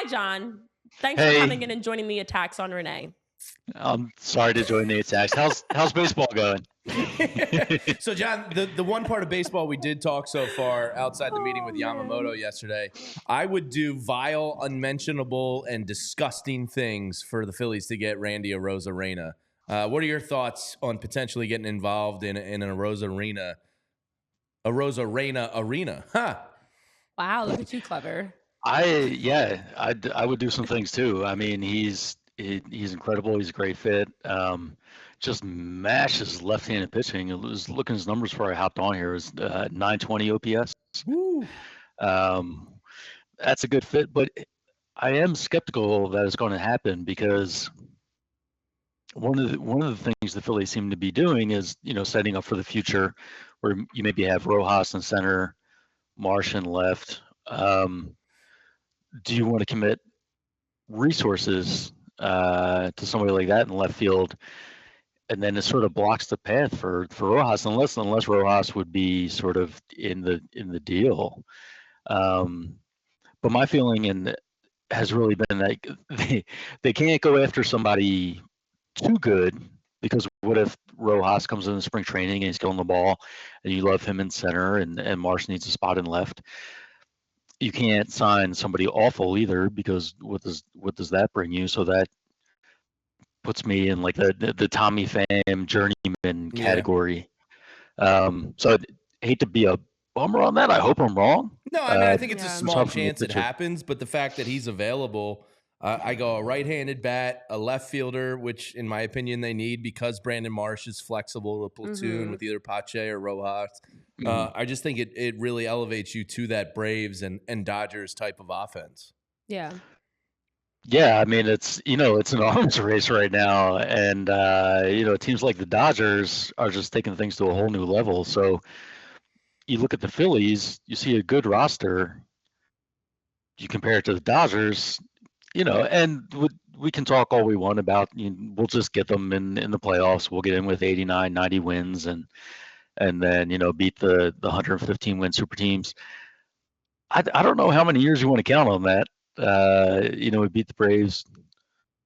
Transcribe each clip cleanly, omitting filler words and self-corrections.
John. Thanks for coming in Hey, and joining the attacks on Renee. I'm sorry to join the attacks. How's baseball going? So, John, the one part of baseball we did talk so far outside the meeting with Yamamoto yesterday, I would do vile, unmentionable, and disgusting things for the Phillies to get Randy Arozorena. What are your thoughts on potentially getting involved in an Arozorena arena? Huh. Wow, look at you, clever. I would do some things too. I mean, he's incredible. He's a great fit. Just mashes left-handed pitching. It was looking at his numbers before I hopped on here. It was 920 OPS. Woo. Um, that's a good fit, but I am skeptical that it's going to happen because one of the things the Phillies seem to be doing is setting up for the future, where you maybe have Rojas in center, Marsh in left. Do you want to commit resources to somebody like that in left field, and then it sort of blocks the path for Rojas unless Rojas would be sort of in the deal. But my feeling has really been that they can't go after somebody too good, because what if Rojas comes in spring training and he's killing the ball and you love him in center and Marsh needs a spot in left? You can't sign somebody awful either, because what does that bring you? So that puts me in like the Tommy Pham journeyman category. So I'd hate to be a bummer on that. I hope I'm wrong. No, I mean, I think it's a small tough from the chance it pitcher. happens, but the fact that he's available, I go a right-handed bat, a left fielder, which in my opinion they need because Brandon Marsh is flexible to platoon with either Pache or Rojas. I just think it really elevates you to that Braves and Dodgers type of offense. Yeah. Yeah, I mean, it's an arms race right now, and teams like the Dodgers are just taking things to a whole new level. So you look at the Phillies, you see a good roster. You compare it to the Dodgers, and we can talk all we want about. We'll just get them in the playoffs. We'll get in with 89, 90 wins, and then beat the 115 win super teams. I don't know how many years you want to count on that. We beat the Braves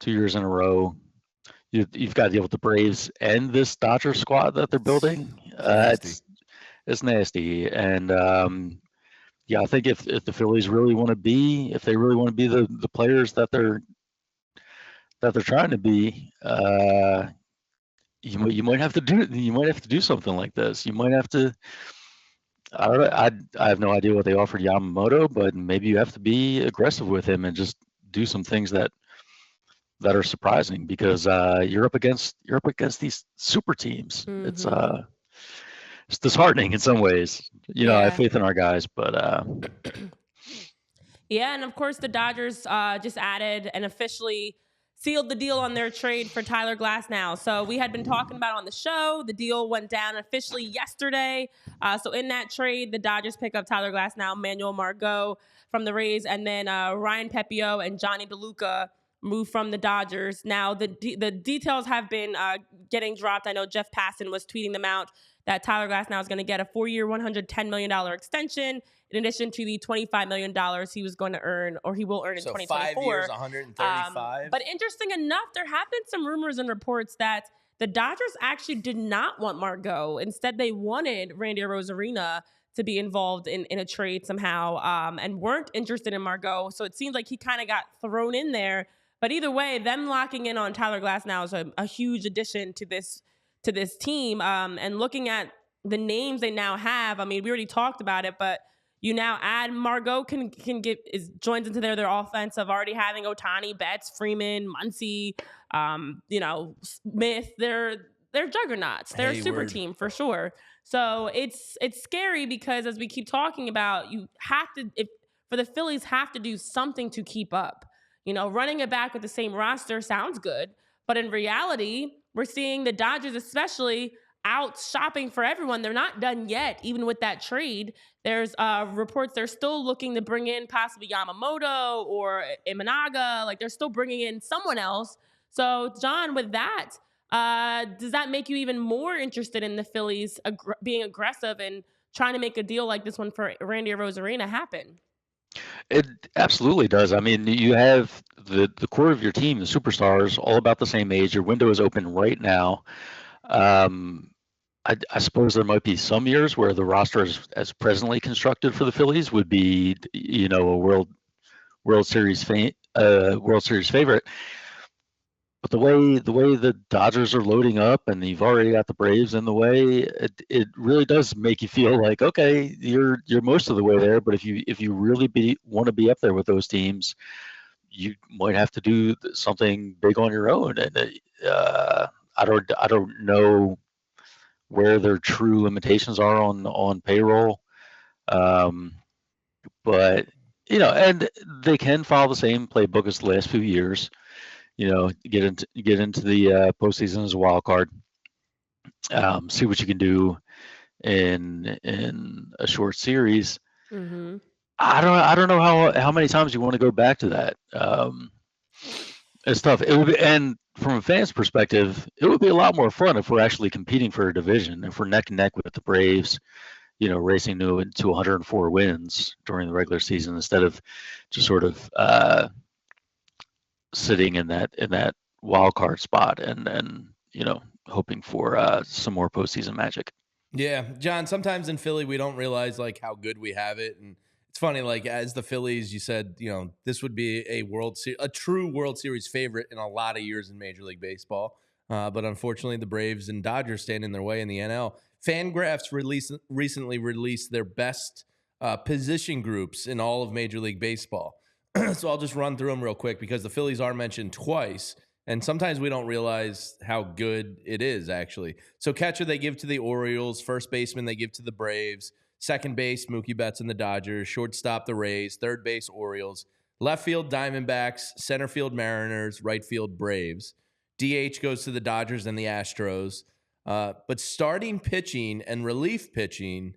2 years in a row. You've got to deal with the Braves and this Dodger squad that they're building. It's nasty, and I think if the Phillies really want to be, the players that they're trying to be, you might have to do something like this. You might have to. I don't know. I have no idea what they offered Yamamoto, but maybe you have to be aggressive with him and just do some things that are surprising, because you're up against these super teams. It's disheartening in some ways. I have faith in our guys, but yeah, and of course the Dodgers just added and officially sealed the deal on their trade for Tyler Glasnow. So we had been talking about it on the show. The deal went down officially yesterday. So in that trade, the Dodgers pick up Tyler Glasnow, Manuel Margot from the Rays, and then Ryan Pepio and Johnny DeLuca move from the Dodgers. Now the details have been getting dropped. I know Jeff Passan was tweeting them out that Tyler Glasnow is going to get a 4-year, $110 million extension, in addition to the $25 million he was going to earn, or he will earn in 2024. 5 years, 135. But interesting enough, there have been some rumors and reports that the Dodgers actually did not want Margot. Instead, they wanted Randy Arozorena to be involved in a trade somehow, and weren't interested in Margot. So it seems like he kind of got thrown in there. But either way, them locking in on Tyler Glasnow is a huge addition to this team. And looking at the names they now have, I mean, we already talked about it, but you now add Margot joins into their offense of already having Ohtani, Betts, Freeman, Muncy, Smith. They're juggernauts. They're a super team for sure. So it's scary, because as we keep talking about, for the Phillies have to do something to keep up. Running it back with the same roster sounds good, but in reality, we're seeing the Dodgers especially out shopping for everyone. They're not done yet, even with that trade. There's reports they're still looking to bring in possibly Yamamoto or Imanaga. Like, they're still bringing in someone else. So, John, with that, does that make you even more interested in the Phillies being aggressive and trying to make a deal like this one for Randy Arozorena happen? It absolutely does. I mean, you have the core of your team, the superstars, all about the same age. Your window is open right now. Um, I suppose there might be some years where the roster as presently constructed for the Phillies would be, a World Series favorite. But the way the Dodgers are loading up, and you've already got the Braves in the way, it really does make you feel like, okay, you're most of the way there. But if you really want to be up there with those teams, you might have to do something big on your own. And I don't know where their true limitations are on payroll. Um, but and they can follow the same playbook as the last few years. Get into the postseason as a wild card. See what you can do in a short series. Mm-hmm. I don't know how many times you want to go back to that. It's tough. It would be, and from a fan's perspective, it would be a lot more fun if we're actually competing for a division, if we're neck and neck with the Braves, racing to 104 wins during the regular season instead of just sort of sitting in that wild card spot and hoping for some more postseason magic. Yeah, John, sometimes in Philly we don't realize like how good we have it, and it's funny, like as the Phillies, you said, this would be a true World Series favorite in a lot of years in Major League Baseball. But unfortunately, the Braves and Dodgers stand in their way in the NL. Fangraphs recently released their best position groups in all of Major League Baseball. So I'll just run through them real quick because the Phillies are mentioned twice. And sometimes we don't realize how good it is, actually. So catcher they give to the Orioles. First baseman they give to the Braves. Second base, Mookie Betts and the Dodgers. Shortstop, the Rays. Third base, Orioles. Left field, Diamondbacks. Center field, Mariners. Right field, Braves. DH goes to the Dodgers and the Astros. But starting pitching and relief pitching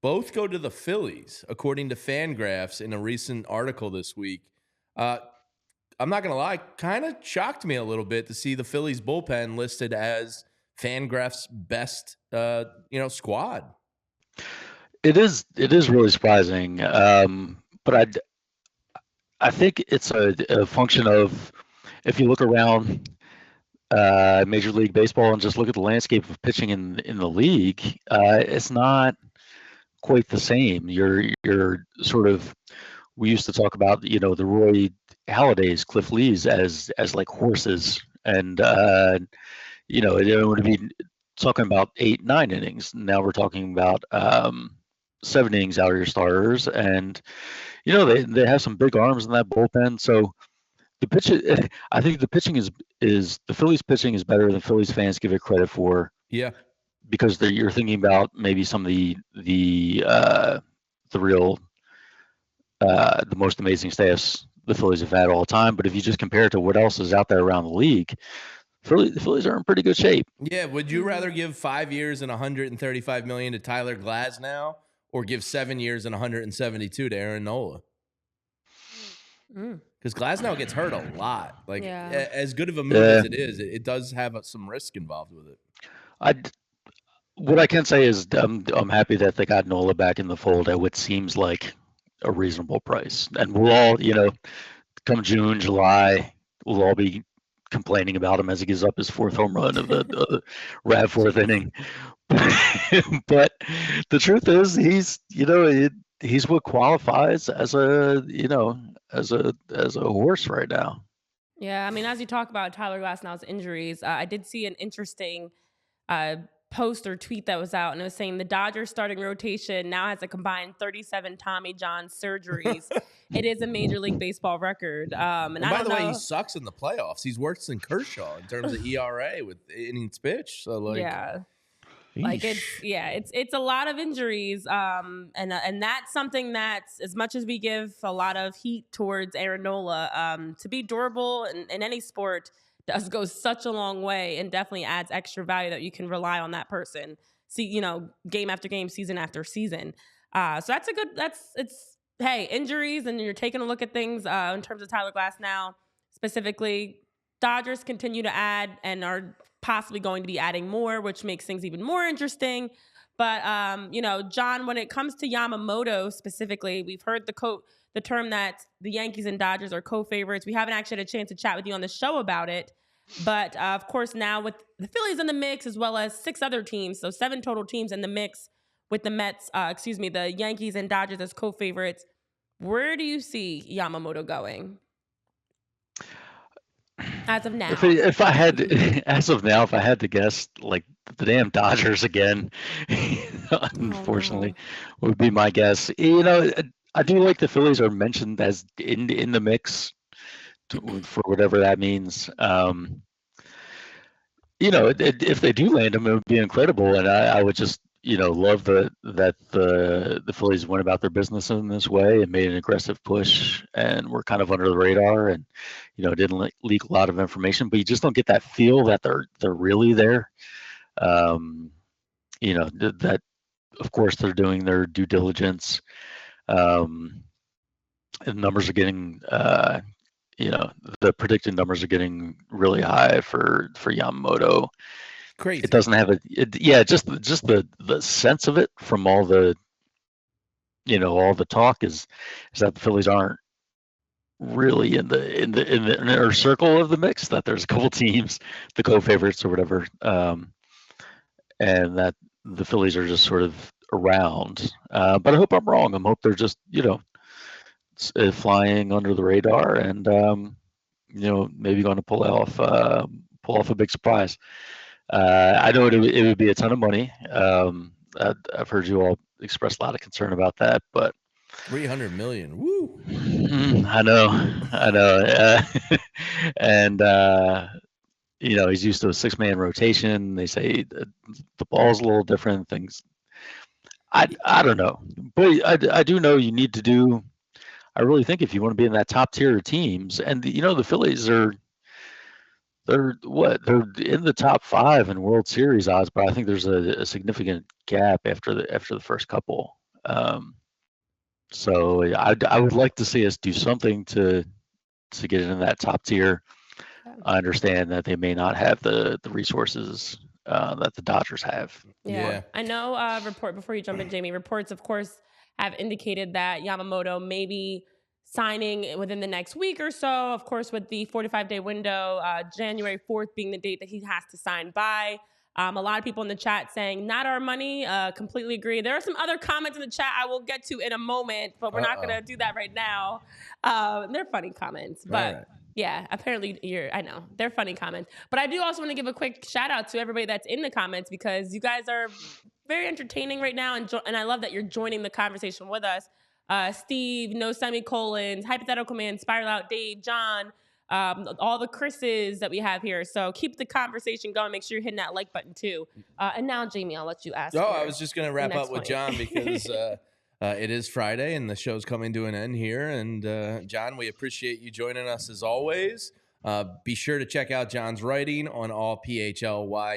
both go to the Phillies, according to Fangraphs in a recent article this week. I'm not going to lie, kind of shocked me a little bit to see the Phillies bullpen listed as Fangraph's best, squad. It is really surprising, but I think it's a function of if you look around Major League Baseball and just look at the landscape of pitching in the league, it's not quite the same. You're sort of, we used to talk about the Roy Halladay's, Cliff Lee's as like horses, and it would be talking about 8-9 innings. Now we're talking about 7 innings out of your starters, and they have some big arms in that bullpen. So the pitch, I think the pitching is the Phillies pitching is better than Phillies fans give it credit for. Yeah, because you're thinking about maybe some of the real the most amazing staffs the Phillies have had all the time. But if you just compare it to what else is out there around the league, the Phillies are in pretty good shape. Yeah. Would you rather give 5 years and $135 million to Tyler Glasnow, or give 7 years and $172 to Aaron Nola? Because Glasnow gets hurt a lot. Like, as good of a move as it is, it does have some risk involved with it. What I can say is I'm happy that they got Nola back in the fold at what seems like a reasonable price. And we'll all, come June, July, we'll all be complaining about him as he gives up his 4th home run of the Rad 4th inning. But the truth is, he's what qualifies as a horse right now. Yeah, I mean, as you talk about Tyler Glasnow's injuries, I did see an interesting post or tweet that was out, and it was saying the Dodgers starting rotation now has a combined 37 Tommy John surgeries. It is a Major League Baseball record. And by the way, he sucks in the playoffs. He's worse than Kershaw in terms of ERA with innings pitched. So it's a lot of injuries, and that's something that's, as much as we give a lot of heat towards Aaron Nola, to be durable in any sport does go such a long way, and definitely adds extra value that you can rely on that person. See, game after game, season after season. So hey, injuries, and you're taking a look at things in terms of Tyler Glasnow specifically. Dodgers continue to add and are possibly going to be adding more, which makes things even more interesting. But John, when it comes to Yamamoto specifically, we've heard the the term that the Yankees and Dodgers are co-favorites. We haven't actually had a chance to chat with you on the show about it. But, of course, now with the Phillies in the mix, as well as 6 other teams, so 7 total teams in the mix with the the Yankees and Dodgers as co-favorites, where do you see Yamamoto going as of now? If I had, as of now, if I had to guess, like the damn Dodgers again, unfortunately, would be my guess. I do like the Phillies are mentioned as in the mix for whatever that means. If they do land him, it would be incredible, and I would just love that the Phillies went about their business in this way and made an aggressive push, and were kind of under the radar, and didn't leak a lot of information, but you just don't get that feel that they're really there. That of course they're doing their due diligence. And numbers are getting the predicted numbers are getting really high for Yamamoto. Crazy. It doesn't have just the sense of it from all the talk is that the Phillies aren't really in the inner circle of the mix, that there's a couple teams, the co-favorites or whatever, and that the Phillies are just sort of around. But I hope I'm wrong. I hope they're just flying under the radar, and maybe going to pull off a big surprise. I know it would be a ton of money. I've heard you all express a lot of concern about that, but $300 million. Woo! I know. And he's used to a 6-man rotation. They say the ball's a little different. Things. I don't know, but I do know you need to do. I really think if you want to be in that top tier of teams, and the Phillies they're in the top 5 in World Series odds, but I think there's a significant gap after the first couple. So I would like to see us do something to get into that top tier. I understand that they may not have the resources that the Dodgers have. Yeah. I know report before you jump in, Jamie, reports of course have indicated that Yamamoto may be signing within the next week or so, of course, with the 45-day window, January 4th being the date that he has to sign by. A lot of people in the chat saying, not our money, completely agree. There are some other comments in the chat I will get to in a moment, but we're not going to do that right now. They're funny comments, but right. Yeah, apparently I know, they're funny comments. But I do also want to give a quick shout out to everybody that's in the comments, because you guys are very entertaining right now, and I love that you're joining the conversation with us. Steve, no semicolons, Hypothetical Man, Spiral Out, Dave, John, all the Chris's that we have here. So keep the conversation going. Make sure you're hitting that like button too. And now, Jamie, I'll let you ask. I was just going to wrap up with John because it is Friday and the show's coming to an end here. And John, we appreciate you joining us as always. Be sure to check out John's writing on allphly.com.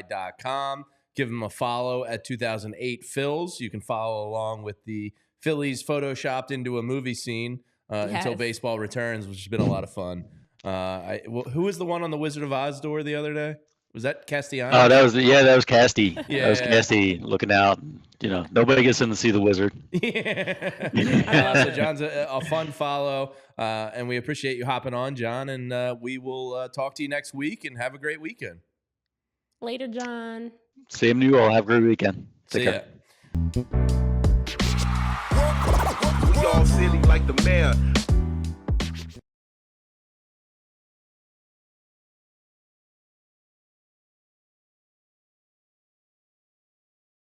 Give him a follow at 2008 Phils. You can follow along with the Phillies photoshopped into a movie scene until baseball returns, which has been a lot of fun. Who was the one on the Wizard of Oz door the other day? Was that Castellano? Oh, that was Casty. Yeah, that was Casty looking out. Nobody gets in to see the wizard. Yeah. So John's a fun follow, and we appreciate you hopping on, John. And we will talk to you next week. And have a great weekend. Later, John. Same to you all. Have a great weekend. Take care. We all silly like the mayor.